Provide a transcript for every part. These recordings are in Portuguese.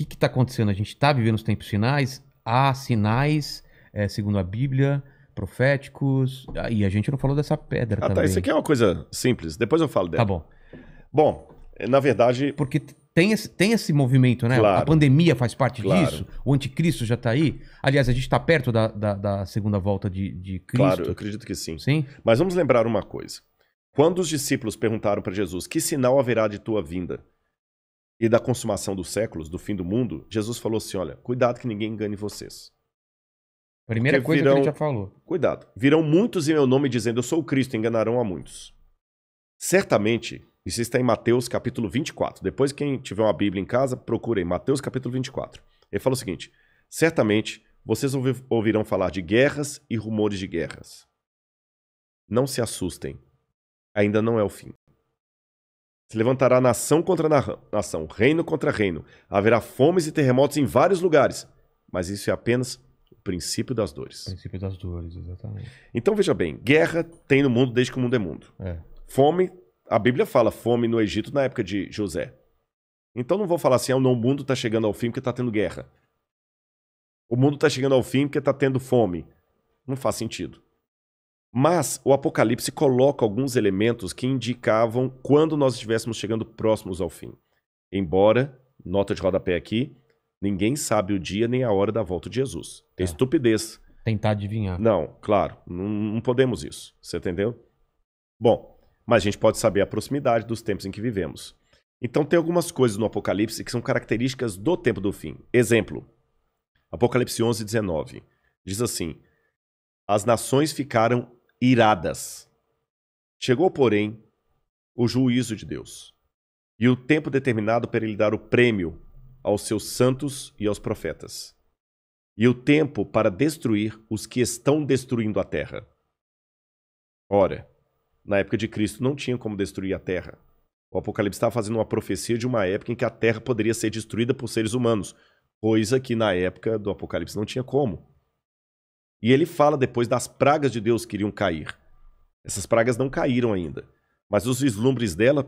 que está acontecendo? A gente está vivendo os tempos finais? Há sinais, segundo a Bíblia, proféticos. E a gente não falou dessa pedra Tá. também. Isso aqui é uma coisa simples. Depois eu falo dela. Tá bom. Bom, na verdade... Porque tem esse movimento, né? Claro. A pandemia faz parte Claro. disso. O anticristo já está aí. Aliás, a gente está perto da segunda volta de Cristo. Claro, eu acredito que sim. Sim? Mas vamos lembrar uma coisa. Quando os discípulos perguntaram para Jesus, que sinal haverá de tua vinda e da consumação dos séculos, do fim do mundo, Jesus falou assim, olha, cuidado que ninguém engane vocês. Primeira Porque coisa que ele já falou. Cuidado. Virão muitos em meu nome dizendo, eu sou o Cristo, enganarão a muitos. Certamente, isso está em Mateus capítulo 24. Depois, quem tiver uma Bíblia em casa, procure em Mateus capítulo 24. Ele fala o seguinte, certamente vocês ouvirão falar de guerras e rumores de guerras. Não se assustem. Ainda não é o fim. Se levantará nação contra nação, reino contra reino. Haverá fomes e terremotos em vários lugares. Mas isso é apenas o princípio das dores. O princípio das dores, exatamente. Então veja bem, guerra tem no mundo desde que o mundo é mundo. Fome, a Bíblia fala fome no Egito na época de José. Então não vou falar assim, o mundo está chegando ao fim porque está tendo guerra. O mundo está chegando ao fim porque está tendo fome. Não faz sentido. Mas o Apocalipse coloca alguns elementos que indicavam quando nós estivéssemos chegando próximos ao fim. Embora, nota de rodapé aqui, ninguém sabe o dia nem a hora da volta de Jesus. É estupidez. Tentar adivinhar. Não, claro, não podemos isso. Você entendeu? Bom, mas a gente pode saber a proximidade dos tempos em que vivemos. Então tem algumas coisas no Apocalipse que são características do tempo do fim. Exemplo, Apocalipse 11, 19. Diz assim, as nações ficaram iradas. Chegou, porém, o juízo de Deus e o tempo determinado para ele dar o prêmio aos seus santos e aos profetas e o tempo para destruir os que estão destruindo a terra. Ora, na época de Cristo não tinha como destruir a terra. O Apocalipse estava fazendo uma profecia de uma época em que a terra poderia ser destruída por seres humanos, coisa que na época do Apocalipse não tinha como. E ele fala depois das pragas de Deus que iriam cair. Essas pragas não caíram ainda. Mas os vislumbres dela...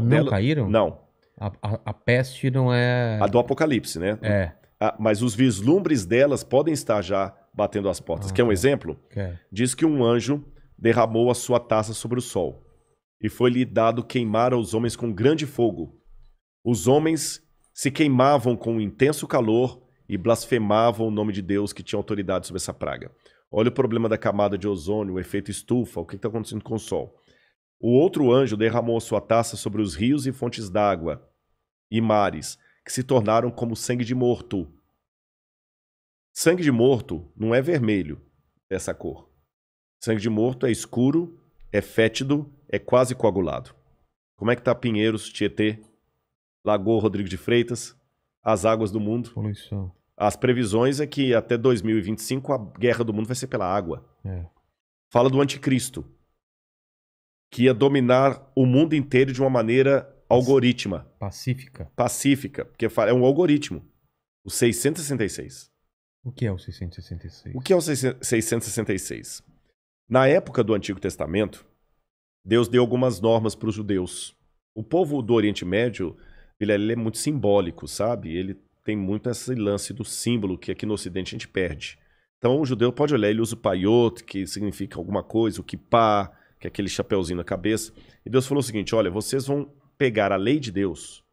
Não caíram? Não. A peste não é... A do Apocalipse, né? Mas os vislumbres delas podem estar já batendo as portas. Quer um exemplo? Diz que um anjo derramou a sua taça sobre o sol. E foi-lhe dado queimar aos homens com grande fogo. Os homens se queimavam com um intenso calor e blasfemavam o nome de Deus que tinha autoridade sobre essa praga. Olha o problema da camada de ozônio, o efeito estufa, o que está acontecendo com o Sol. O outro anjo derramou a sua taça sobre os rios e fontes d'água e mares, que se tornaram como sangue de morto. Sangue de morto não é vermelho, dessa cor. Sangue de morto é escuro, é fétido, é quase coagulado. Como é que está Pinheiros, Tietê, Lagoa Rodrigo de Freitas, as águas do mundo? Poluição. As previsões é que até 2025 a guerra do mundo vai ser pela água. Fala do anticristo, que ia dominar o mundo inteiro de uma maneira algorítmica. Pacífica. Pacífica, porque é um algoritmo. O 666. O que é o 666? O que é o 666? Na época do Antigo Testamento, Deus deu algumas normas para os judeus. O povo do Oriente Médio, ele é muito simbólico, sabe? Ele tem muito esse lance do símbolo que aqui no Ocidente a gente perde. Então o judeu pode olhar, ele usa o paiot, que significa alguma coisa, o kippah, que é aquele chapeuzinho na cabeça. E Deus falou o seguinte, olha, vocês vão pegar a lei de Deus,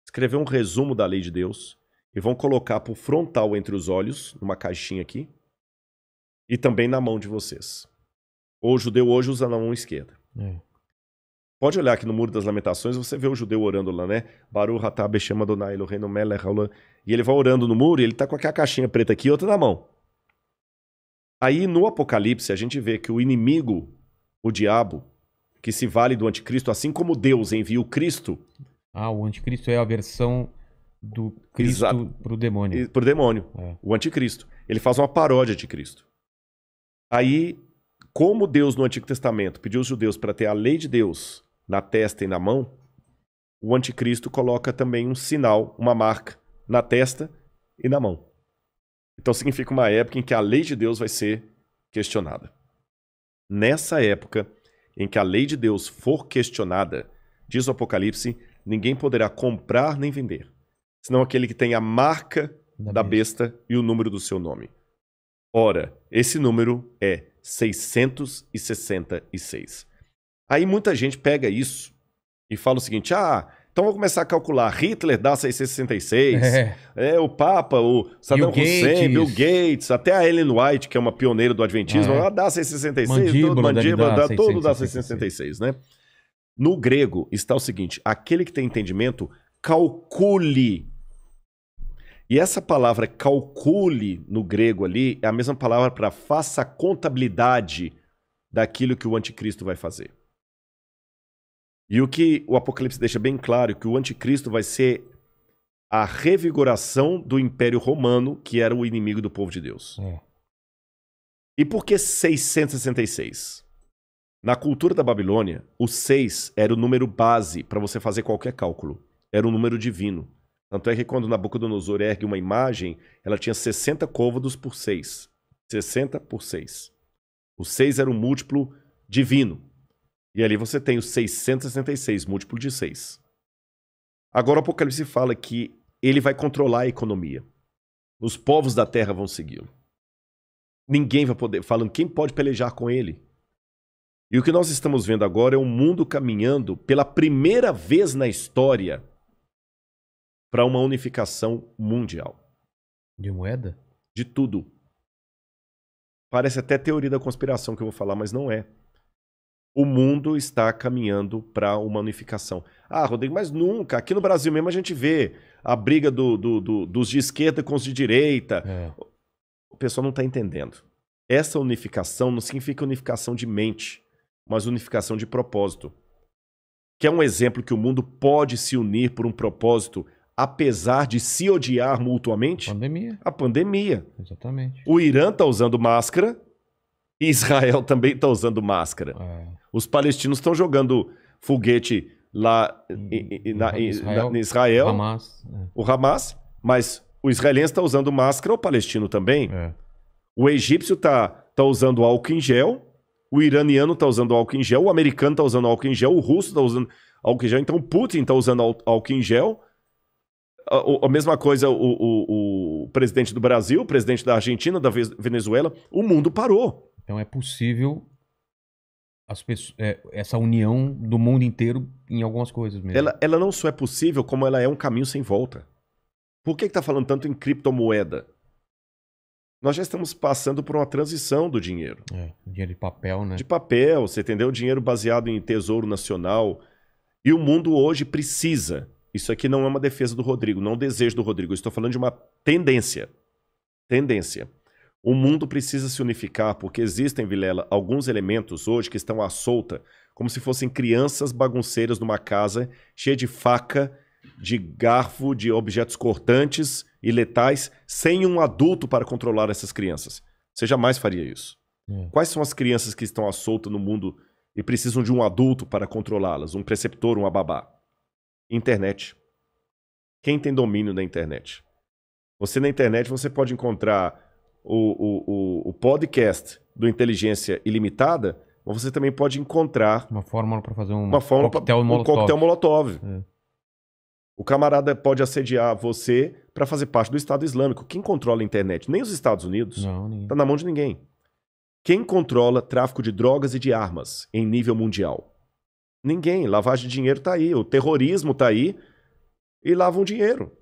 escrever um resumo da lei de Deus e vão colocar por frontal entre os olhos, numa caixinha aqui, e também na mão de vocês. O judeu hoje usa na mão esquerda. Pode olhar aqui no Muro das Lamentações, você vê o judeu orando lá, né? Baruch atah beshem Adonai Eloheinu melech haolam. E ele vai orando no muro e ele tá com aquela caixinha preta aqui e outra na mão. Aí no Apocalipse a gente vê que o inimigo, o diabo, que se vale do anticristo, assim como Deus envia o Cristo... O anticristo é a versão do Cristo pro demônio. Pro demônio, o anticristo. Ele faz uma paródia de Cristo. Aí, como Deus no Antigo Testamento pediu aos judeus para ter a lei de Deus na testa e na mão, o anticristo coloca também um sinal, uma marca, na testa e na mão. Então significa uma época em que a lei de Deus vai ser questionada. Nessa época em que a lei de Deus for questionada, diz o Apocalipse, ninguém poderá comprar nem vender. senão aquele que tem a marca da besta e o número do seu nome. Ora, esse número é 666. Aí muita gente pega isso e fala o seguinte, então vou começar a calcular, Hitler dá 666, o Papa, o Saddam Hussein, Bill Gates, até a Ellen White, que é uma pioneira do Adventismo, ela dá 666, mandíbula, todo dá 666, né? No grego está o seguinte, aquele que tem entendimento, calcule. E essa palavra calcule no grego ali é a mesma palavra para faça a contabilidade daquilo que o anticristo vai fazer. E o que o Apocalipse deixa bem claro é que o anticristo vai ser a revigoração do Império Romano, que era o inimigo do povo de Deus. E por que 666? Na cultura da Babilônia, o 6 era o número base para você fazer qualquer cálculo. Era um número divino. Tanto é que quando Nabucodonosor ergue uma imagem, ela tinha 60 côvados por 6. 60 por 6. O 6 era um múltiplo divino. E ali você tem o 666, múltiplo de 6. Agora o Apocalipse fala que ele vai controlar a economia. Os povos da terra vão segui-lo. Ninguém vai poder, falando quem pode pelejar com ele. E o que nós estamos vendo agora é um mundo caminhando pela primeira vez na história para uma unificação mundial. De moeda? De tudo. Parece até teoria da conspiração que eu vou falar, mas não é. O mundo está caminhando para uma unificação. Rodrigo, mas nunca. Aqui no Brasil mesmo a gente vê a briga dos de esquerda com os de direita. O pessoal não está entendendo. Essa unificação não significa unificação de mente, mas unificação de propósito. Que é um exemplo que o mundo pode se unir por um propósito apesar de se odiar mutuamente? Pandemia. A pandemia. Exatamente. O Irã está usando máscara e Israel também está usando máscara. Os palestinos estão jogando foguete lá em Israel. Hamas. O Hamas, mas o israelense está usando máscara, o palestino também. O egípcio está usando álcool em gel, o iraniano está usando álcool em gel, o americano está usando álcool em gel, o russo está usando álcool em gel, então o Putin está usando álcool em gel. A mesma coisa o presidente do Brasil, o presidente da Argentina, da Venezuela, o mundo parou. Então é possível essa união do mundo inteiro em algumas coisas mesmo. Ela não só é possível, como ela é um caminho sem volta. Por que está falando tanto em criptomoeda? Nós já estamos passando por uma transição do dinheiro. Dinheiro de papel, né? De papel, você entendeu? Dinheiro baseado em tesouro nacional. E o mundo hoje precisa. Isso aqui não é uma defesa do Rodrigo, não é um desejo do Rodrigo. Eu estou falando de uma tendência. Tendência. O mundo precisa se unificar porque existem, Vilela, alguns elementos hoje que estão à solta, como se fossem crianças bagunceiras numa casa cheia de faca, de garfo, de objetos cortantes e letais, sem um adulto para controlar essas crianças. Você jamais faria isso. Quais são as crianças que estão à solta no mundo e precisam de um adulto para controlá-las? Um preceptor, uma babá? Internet. Quem tem domínio da internet? Você na internet você pode encontrar o podcast do Inteligência Ilimitada, mas você também pode encontrar uma fórmula para fazer um coquetel Molotov. O camarada pode assediar você para fazer parte do Estado Islâmico. Quem controla a internet? Nem os Estados Unidos. Não, está na mão de ninguém. Quem controla tráfico de drogas e de armas em nível mundial? Ninguém. Lavagem de dinheiro está aí. O terrorismo está aí e lavam dinheiro.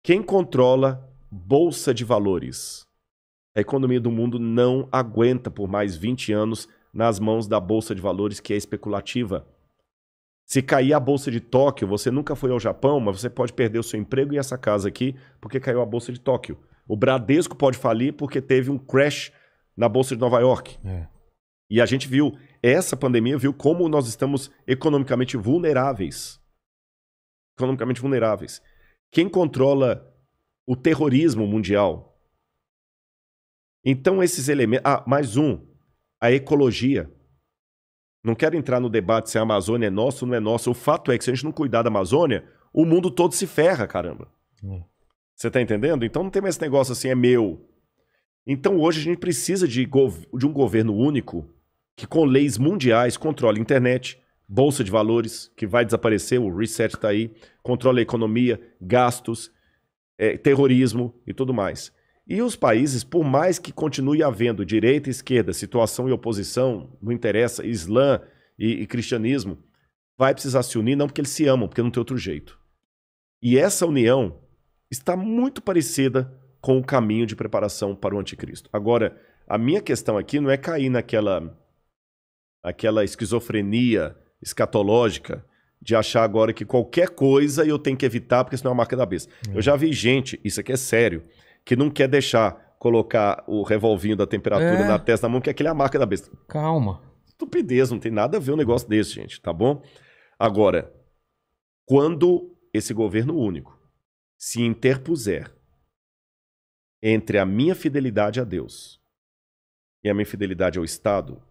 Quem controla bolsa de valores? A economia do mundo não aguenta por mais 20 anos nas mãos da bolsa de valores que é especulativa. Se cair a bolsa de Tóquio, você nunca foi ao Japão, mas você pode perder o seu emprego e essa casa aqui porque caiu a bolsa de Tóquio. O Bradesco pode falir porque teve um crash na bolsa de Nova York. E a gente viu, essa pandemia viu como nós estamos economicamente vulneráveis. Economicamente vulneráveis. Quem controla o terrorismo mundial? Então esses elementos... mais um. A ecologia. Não quero entrar no debate se a Amazônia é nossa ou não é nossa. O fato é que se a gente não cuidar da Amazônia, o mundo todo se ferra, caramba. Você tá entendendo? Então não tem mais esse negócio assim, é meu. Então hoje a gente precisa de um governo único que com leis mundiais controle internet, Bolsa de valores, que vai desaparecer, o reset está aí, controla a economia, gastos, terrorismo e tudo mais. E os países, por mais que continue havendo direita e esquerda, situação e oposição, não interessa, Islã e cristianismo, vai precisar se unir, não porque eles se amam, porque não tem outro jeito. E essa união está muito parecida com o caminho de preparação para o anticristo. Agora, a minha questão aqui não é cair naquela esquizofrenia escatológica de achar agora que qualquer coisa eu tenho que evitar porque senão é a marca da besta. Eu já vi gente, isso aqui é sério, que não quer deixar colocar o revolvinho da temperatura na testa da mão, porque aquilo é a marca da besta. Calma. Estupidez, não tem nada a ver um negócio desse, gente, tá bom? Agora, quando esse governo único se interpuser entre a minha fidelidade a Deus e a minha fidelidade ao Estado,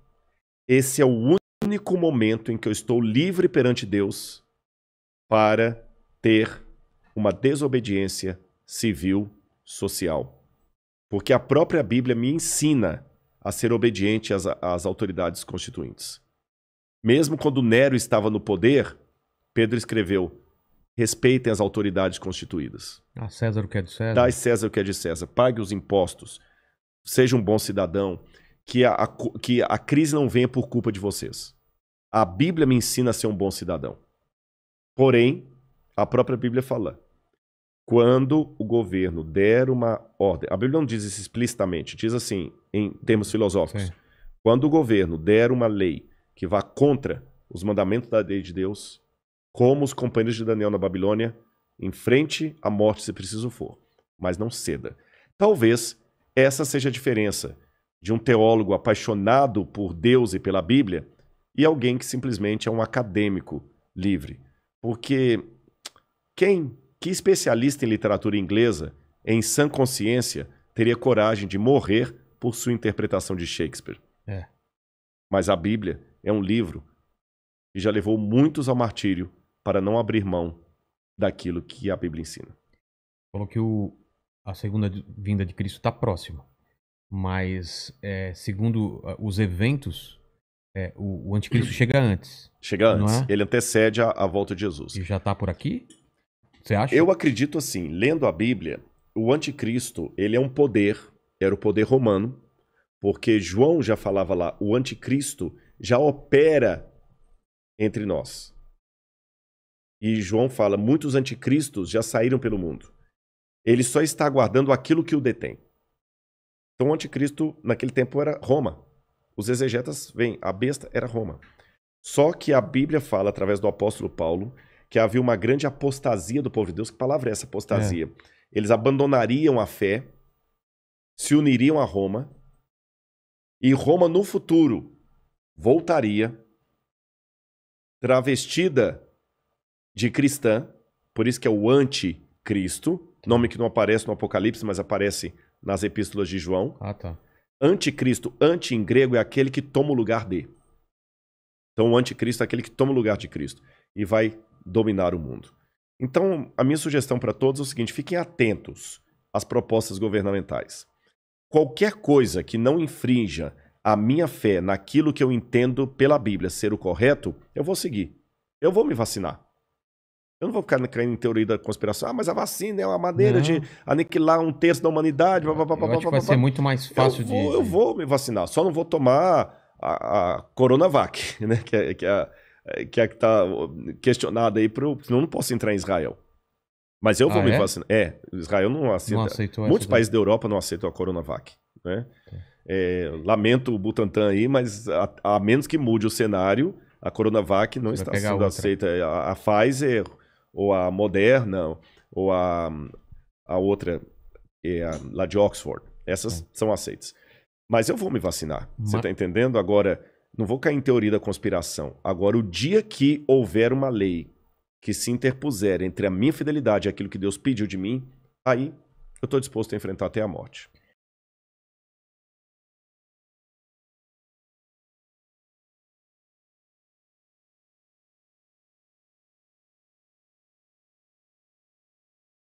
esse é o único momento em que eu estou livre perante Deus para ter uma desobediência civil social. Porque a própria Bíblia me ensina a ser obediente às autoridades constituintes. Mesmo quando Nero estava no poder, Pedro escreveu: respeitem as autoridades constituídas. A César o que é de César. Dai César o que é de César. Pague os impostos. Seja um bom cidadão. Que a crise não venha por culpa de vocês. A Bíblia me ensina a ser um bom cidadão. Porém, a própria Bíblia fala: quando o governo der uma ordem, a Bíblia não diz isso explicitamente, diz assim, em termos filosóficos: sim, quando o governo der uma lei que vá contra os mandamentos da lei de Deus, como os companheiros de Daniel na Babilônia, enfrente a morte se preciso for, mas não ceda. Talvez essa seja a diferença de um teólogo apaixonado por Deus e pela Bíblia e alguém que simplesmente é um acadêmico livre. Porque que especialista em literatura inglesa, em sã consciência, teria coragem de morrer por sua interpretação de Shakespeare? Mas a Bíblia é um livro que já levou muitos ao martírio para não abrir mão daquilo que a Bíblia ensina. Falou que a segunda vinda de Cristo está próxima. Mas, segundo os eventos, o anticristo chega antes. Chega antes. Ele antecede a volta de Jesus. E já está por aqui? Você acha? Eu acredito assim, lendo a Bíblia, o anticristo, ele é um poder, era o poder romano, porque João já falava lá, o anticristo já opera entre nós. E João fala, muitos anticristos já saíram pelo mundo. Ele só está aguardando aquilo que o detém. Então o anticristo naquele tempo era Roma. Os exegetas veem, a besta era Roma. Só que a Bíblia fala, através do apóstolo Paulo, que havia uma grande apostasia do povo de Deus. Que palavra é essa, apostasia? Eles abandonariam a fé, se uniriam a Roma, e Roma no futuro voltaria travestida de cristã, por isso que é o anticristo, nome que não aparece no Apocalipse, mas aparece nas epístolas de João. Tá. Anticristo, anti em grego, é aquele que toma o lugar de. Então o anticristo é aquele que toma o lugar de Cristo e vai dominar o mundo. Então a minha sugestão para todos é o seguinte, fiquem atentos às propostas governamentais. Qualquer coisa que não infrinja a minha fé naquilo que eu entendo pela Bíblia ser o correto, eu vou seguir. Eu vou me vacinar. Eu não vou ficar caindo em teoria da conspiração. Mas a vacina é uma maneira de aniquilar 1/3 da humanidade. Eu acho que vai ser muito mais fácil Eu vou me vacinar. Só não vou tomar a Coronavac, né? Que está questionada aí. Senão eu não posso entrar em Israel. Mas eu vou me vacinar. Israel não aceita. Não aceitou. Muitos países da Europa não aceitam a Coronavac, né? Lamento o Butantan aí, mas a menos que mude o cenário, a Coronavac não está sendo aceita. A Pfizer, ou a Moderna, ou a outra, lá de Oxford. Essas são aceitas. Mas eu vou me vacinar. Você está entendendo? Agora, não vou cair em teoria da conspiração. Agora, o dia que houver uma lei que se interpuser entre a minha fidelidade e aquilo que Deus pediu de mim, aí eu estou disposto a enfrentar até a morte.